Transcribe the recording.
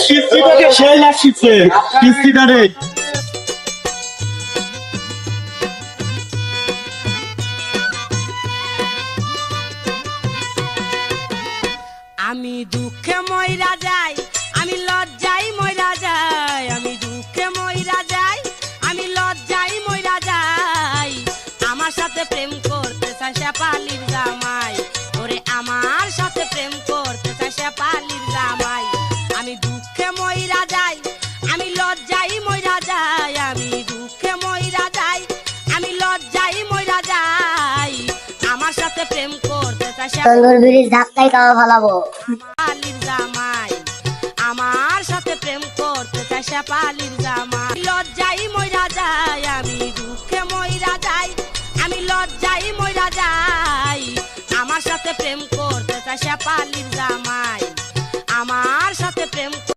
কিস্তিটাকে সেই আসছে কিস্তিটারে আমি দুঃখে মইরা যাই, আমি লজ্জায় মইরা যাই, আমি দুঃখে মইরা যাই, আমি লজ্জায় মইরা যাই। আমার সাথে প্রেম করতে চায় শেফালির জামাই, ওরে আমার সাথে প্রেম করতে চায় শেফালির জামাই। আমি দুঃখে মইরা যাই, আমি লজ্জায় মইরা যাই, আমি দুঃখে মইরা যাই, আমি লজ্জায় মইরা যাই। আমার সাথে প্রেম করতে চায় তন্দুর ব্রিজ ধাক্কায় খাওয়া ফালাবো। শেফালির জামাই, আমার সাথে প্রেম করতে চায় শেফালির জামাই। লজ্জায় মইরা যাই, আমি দুঃখে মইরা যাই, আমি লজ্জায় মইরা যাই। আমার সাথে প্রেম করতে চায় শেফালির জামাই।